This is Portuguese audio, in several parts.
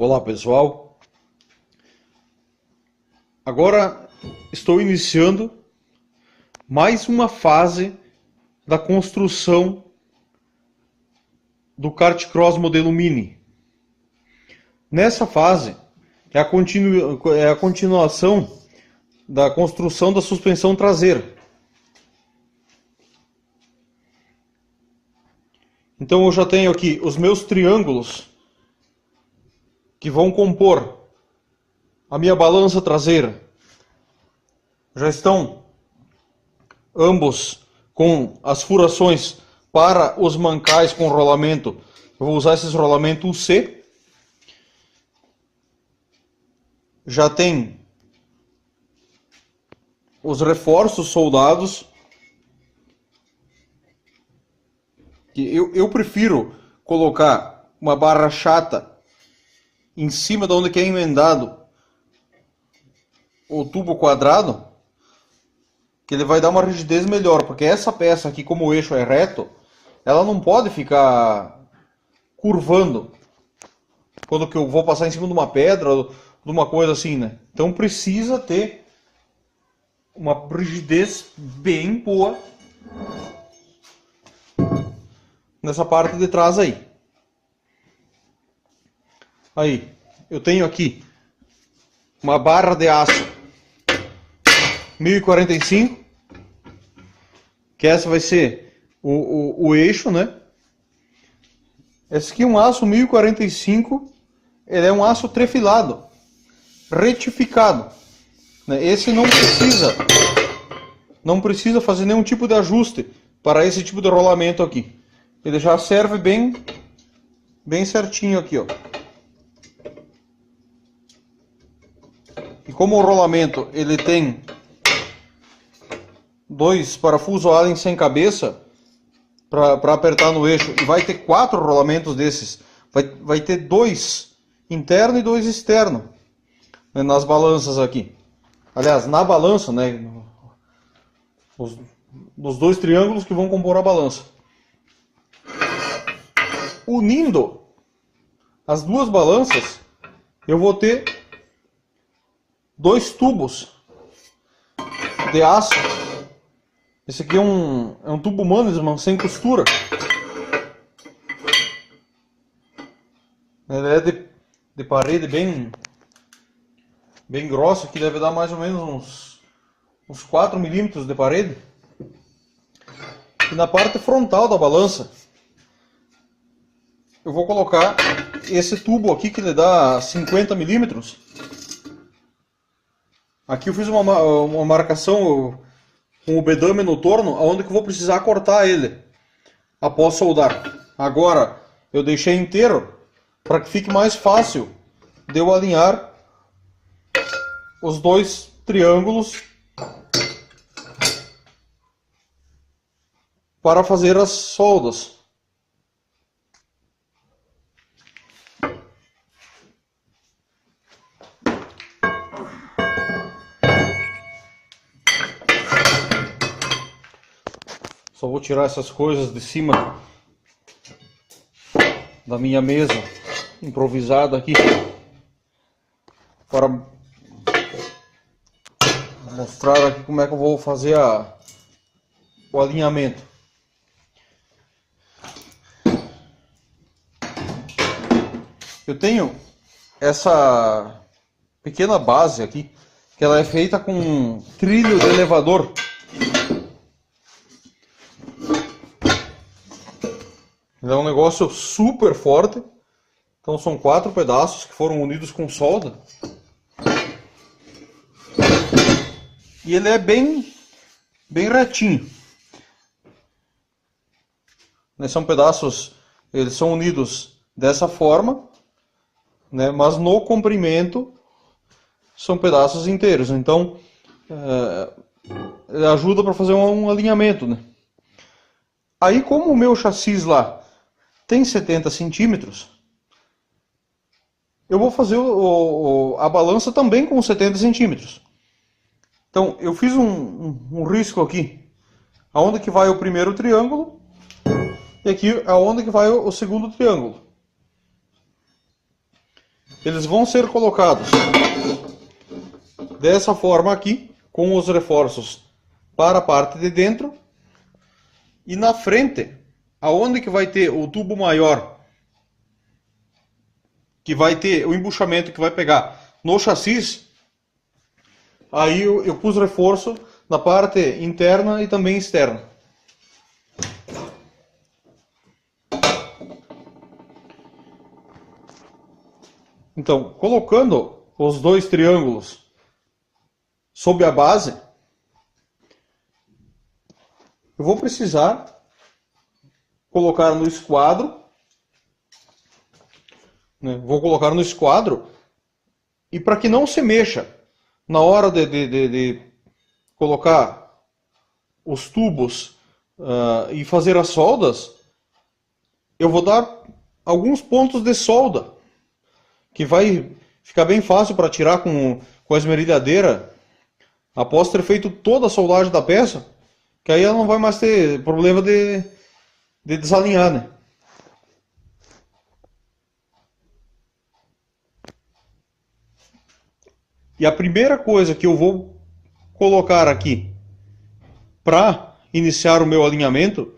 Olá pessoal, agora estou iniciando mais uma fase da construção do kart cross modelo Mini. Nessa fase é a continuação da construção da suspensão traseira. Então eu já tenho aqui os meus triângulos que vão compor a minha balança traseira. Já estão ambos com as furações para os mancais com rolamento. Eu vou usar esses rolamentos UC. Já tem os reforços soldados. Eu prefiro colocar uma barra chata em cima de onde que é emendado o tubo quadrado, que ele vai dar uma rigidez melhor, porque essa peça aqui, como o eixo é reto, ela não pode ficar curvando quando que eu vou passar em cima de uma pedra ou de uma coisa assim, né? Então precisa ter uma rigidez bem boa nessa parte de trás aí. Aí, eu tenho aqui uma barra de aço 1045, que essa vai ser o eixo, né? Esse aqui é um aço 1045, ele é um aço trefilado, retificado, né? Esse não precisa fazer nenhum tipo de ajuste para esse tipo de rolamento aqui. Ele já serve bem certinho aqui, ó. E como o rolamento ele tem dois parafusos Allen sem cabeça para apertar no eixo, e vai ter 4 rolamentos desses, vai ter 2 interno e 2 externo, né, nas balanças aqui. Aliás, na balança, né, nos 2 triângulos que vão compor a balança. Unindo as 2 balanças, eu vou ter 2 tubos de aço. Esse aqui é um tubo Mannesmann sem costura. Ele é de parede bem grossa, que deve dar mais ou menos uns 4 milímetros de parede. E na parte frontal da balança eu vou colocar esse tubo aqui, que ele dá 50 milímetros. Aqui eu fiz uma marcação com o bedame no torno, onde que eu vou precisar cortar ele após soldar. Agora eu deixei inteiro para que fique mais fácil de eu alinhar os 2 triângulos para fazer as soldas. Só vou tirar essas coisas de cima da minha mesa improvisada aqui para mostrar aqui como é que eu vou fazer o alinhamento. Eu tenho essa pequena base aqui, que ela é feita com um trilho de elevador. Ele é um negócio super forte. Então são 4 pedaços que foram unidos com solda. E ele é bem retinho. São pedaços, eles são unidos dessa forma, né? Mas no comprimento são pedaços inteiros. Então ele ajuda para fazer um alinhamento, né? Aí, como o meu chassi lá tem 70 centímetros, eu vou fazer a balança também com 70 centímetros. Então eu fiz um risco aqui, aonde que vai o primeiro triângulo, e aqui aonde que vai o segundo triângulo. eles vão ser colocados dessa forma aqui, com os reforços para a parte de dentro, e na frente, aonde que vai ter o tubo maior, que vai ter o embuchamento que vai pegar no chassi, aí eu pus reforço na parte interna e também externa. Então, colocando os dois triângulos sob a base, eu vou precisar colocar no esquadro, né? Vou colocar no esquadro, e para que não se mexa na hora de colocar os tubos e fazer as soldas, eu vou dar alguns pontos de solda, que vai ficar bem fácil para tirar com a esmerilhadeira, após ter feito toda a soldagem da peça, que aí ela não vai mais ter problema de desalinhar, né? E a primeira coisa que eu vou colocar aqui para iniciar o meu alinhamento,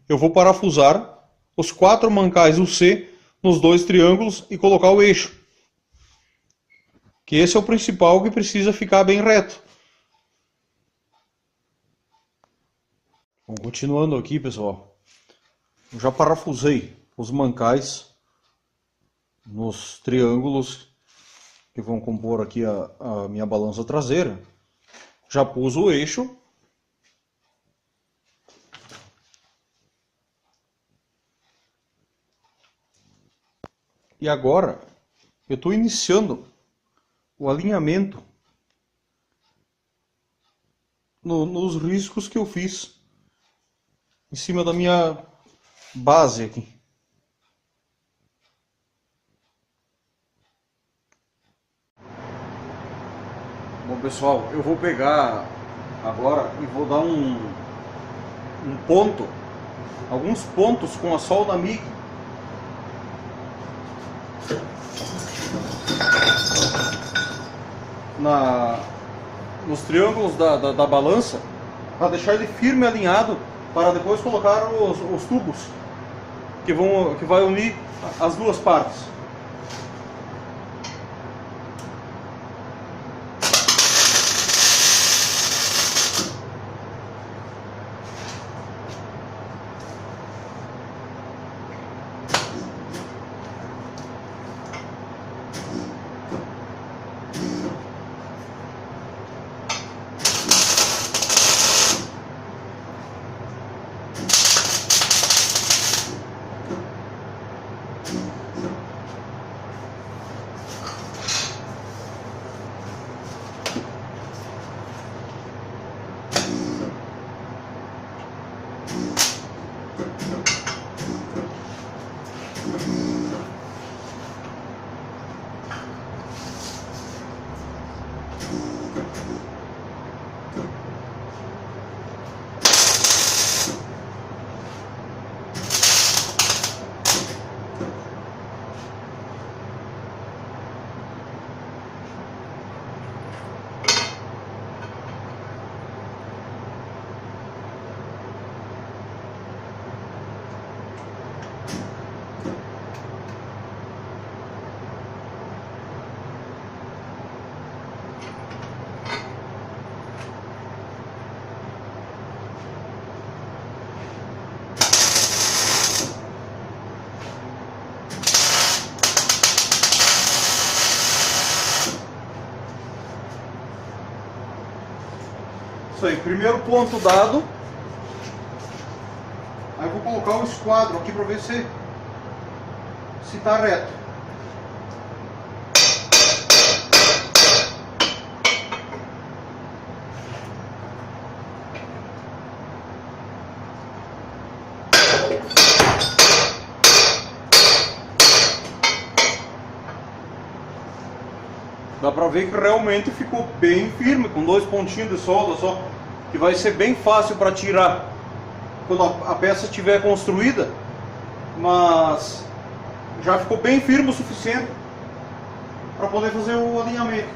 eu vou parafusar os 4 mancais UC nos 2 triângulos e colocar o eixo. Que esse é o principal, que precisa ficar bem reto. Bom, continuando aqui, pessoal, eu já parafusei os mancais nos triângulos que vão compor aqui a minha balança traseira. Já pus o eixo. E agora eu estou iniciando o alinhamento nos riscos que eu fiz em cima da minha base aqui. Bom, pessoal, eu vou pegar agora e vou dar alguns pontos com a solda MIG. Nos triângulos da balança, para deixar ele firme e alinhado, para depois colocar os tubos que vai unir as duas partes. Isso aí, primeiro ponto dado. Aí eu vou colocar o esquadro aqui para ver se está reto. Dá pra ver que realmente ficou bem firme, com 2 pontinhos de solda só, que vai ser bem fácil para tirar quando a peça estiver construída, mas já ficou bem firme o suficiente. para poder fazer o alinhamento.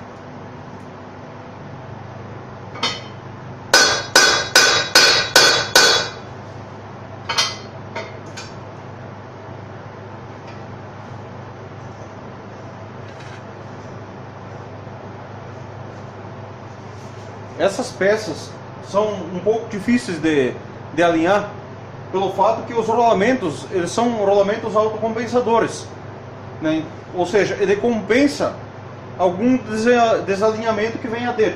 Essas peças são um pouco difíceis de alinhar pelo fato que os rolamentos, eles são rolamentos autocompensadores, né? Ou seja, ele compensa algum desalinhamento que venha a ter.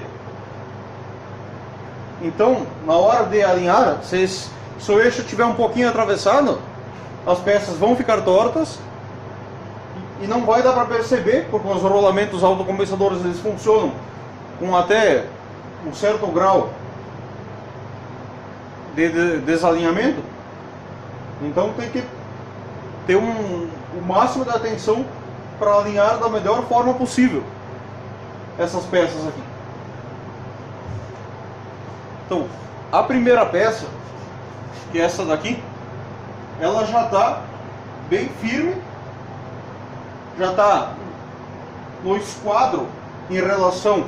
Então, na hora de alinhar, se o eixo estiver um pouquinho atravessado, as peças vão ficar tortas e não vai dar para perceber, porque os rolamentos autocompensadores eles funcionam com até um certo grau de desalinhamento. Então tem que ter o máximo de atenção para alinhar da melhor forma possível essas peças aqui. Então, a primeira peça, que é essa daqui, ela já está bem firme, já está no esquadro em relação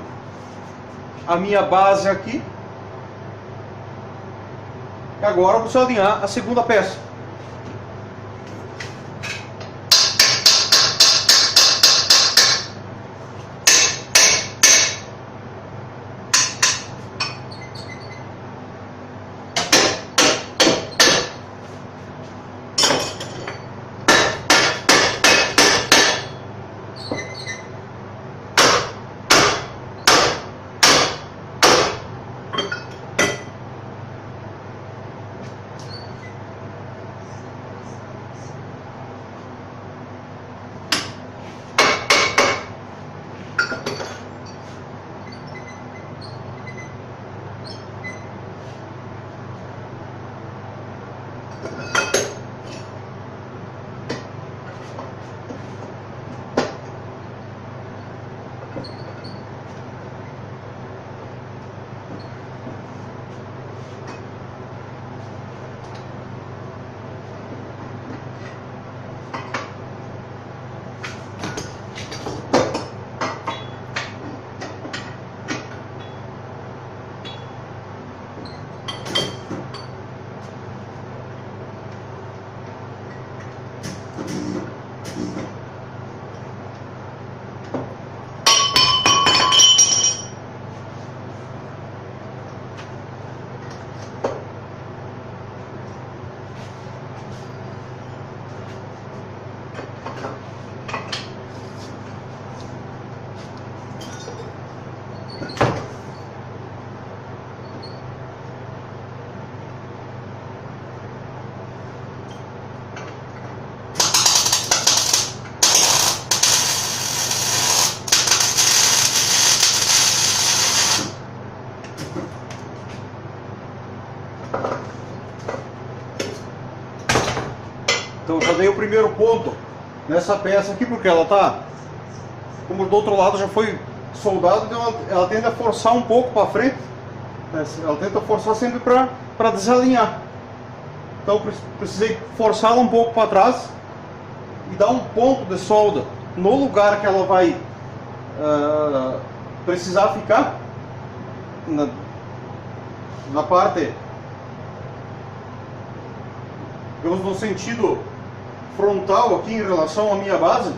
à minha base aqui. E agora você alinhar a segunda peça. Então já dei o primeiro ponto nessa peça aqui, porque ela tá, como do outro lado já foi soldado, então ela tende a forçar um pouco para frente, né? Ela tenta forçar sempre para desalinhar. Então precisei forçá-la um pouco para trás e dar um ponto de solda no lugar que ela vai precisar ficar, na parte, digamos, no sentido frontal aqui em relação à minha base,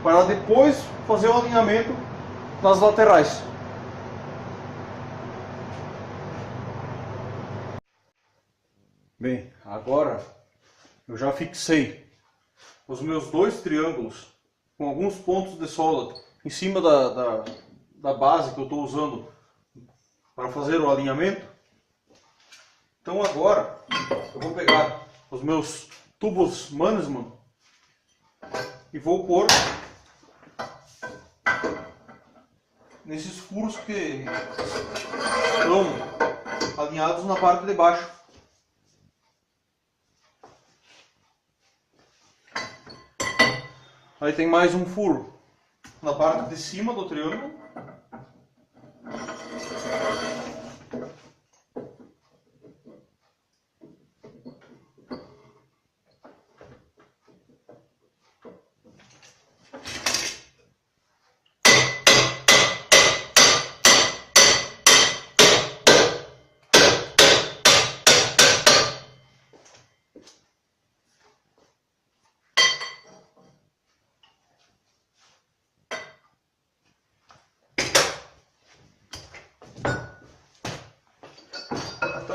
para depois fazer o alinhamento nas laterais. Bem, agora eu já fixei os meus dois triângulos com alguns pontos de solda em cima da base que eu estou usando para fazer o alinhamento. Então agora eu vou pegar os meus tubos Mannesmann e vou pôr nesses furos que estão alinhados na parte de baixo. Aí tem mais um furo na parte de cima do triângulo.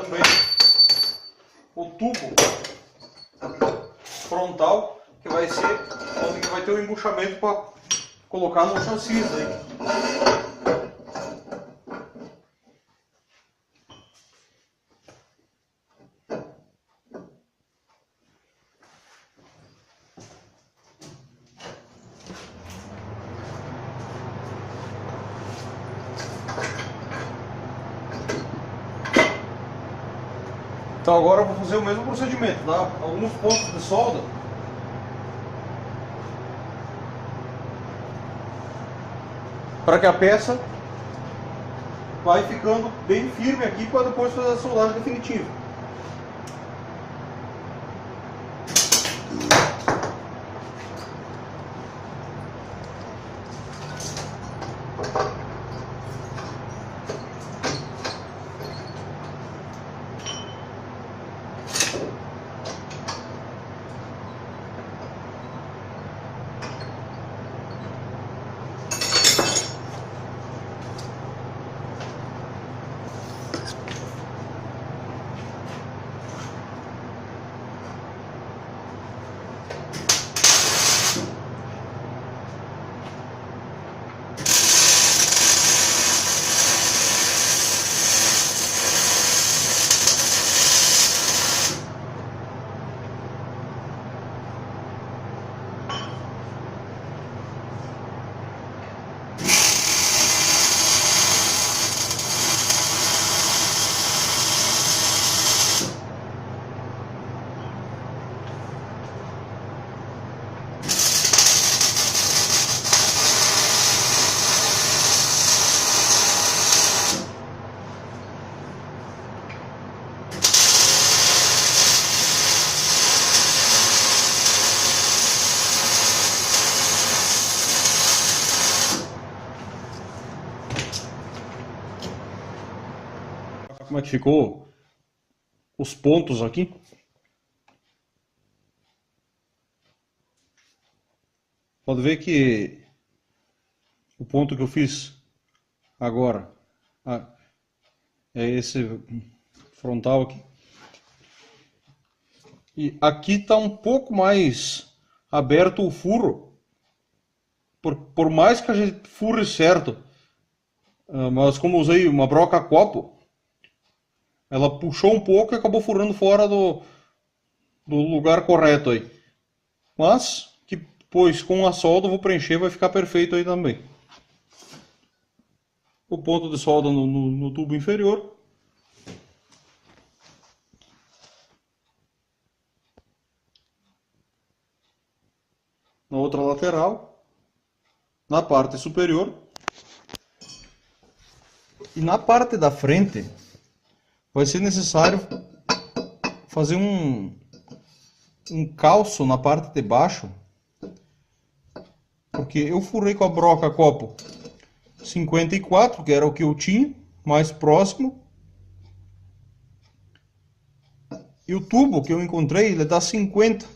também o tubo frontal, que vai ser onde que vai ter o embuchamento para colocar no chassi aí. Então agora eu vou fazer o mesmo procedimento, tá? Alguns pontos de solda. Para que a peça vai ficando bem firme aqui para depois fazer a soldagem definitiva. Como é que ficou os pontos aqui? Pode ver que o ponto que eu fiz agora é esse frontal aqui. E aqui está um pouco mais aberto o furo. Por mais que a gente fure certo, mas como usei uma broca a copo, ela puxou um pouco e acabou furando fora do lugar correto aí. Mas, que pois com a solda eu vou preencher, vai ficar perfeito aí também. O ponto de solda no tubo inferior. Na outra lateral. Na parte superior. E na parte da frente vai ser necessário fazer um calço na parte de baixo, porque eu furei com a broca copo 54, que era o que eu tinha, mais próximo, e o tubo que eu encontrei, ele dá 50,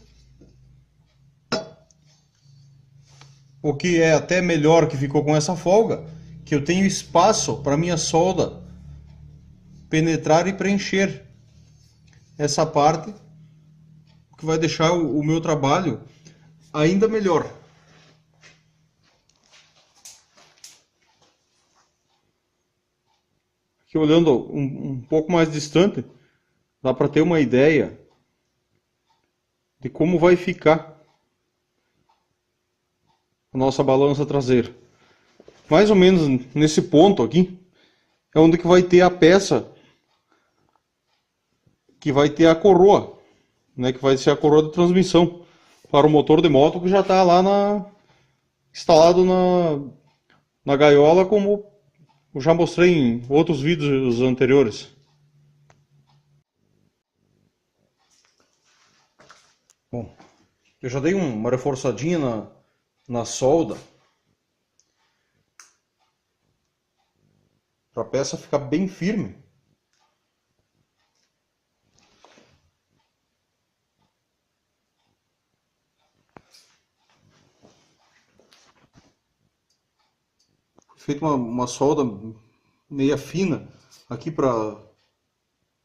o que é até melhor que ficou com essa folga, que eu tenho espaço para minha solda penetrar e preencher essa parte, que vai deixar o meu trabalho ainda melhor. Aqui olhando um pouco mais distante, dá para ter uma ideia de como vai ficar a nossa balança traseira. Mais ou menos nesse ponto aqui é onde que vai ter a peça que vai ter a coroa, né, que vai ser a coroa de transmissão para o motor de moto, que já está lá instalado na gaiola, como eu já mostrei em outros vídeos anteriores. Bom, eu já dei uma reforçadinha na solda para a peça ficar bem firme. Feito uma solda meia fina aqui para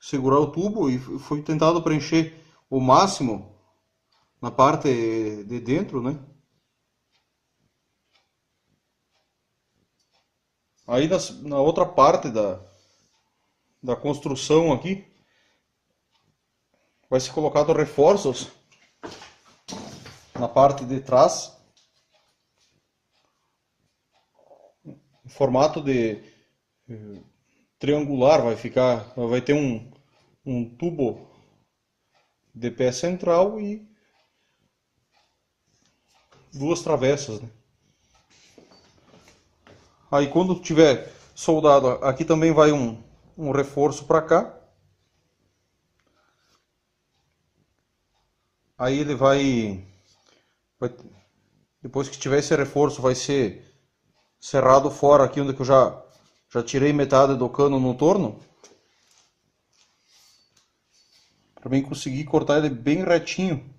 segurar o tubo e foi tentado preencher o máximo na parte de dentro, né? Aí na outra parte da construção aqui vai ser colocado reforços na parte de trás em formato de triangular, vai ter um tubo de pé central e duas travessas, né? Aí quando tiver soldado, aqui também vai um reforço para cá. Aí ele depois que tiver esse reforço, vai ser serrado fora aqui onde que eu já tirei metade do cano no torno. Para mim conseguir cortar ele bem retinho.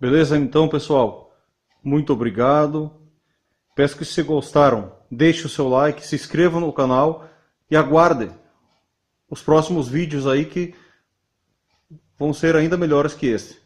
Beleza? Então, pessoal, muito obrigado. Peço que se gostaram, deixe o seu like, se inscreva no canal e aguarde os próximos vídeos aí que vão ser ainda melhores que este.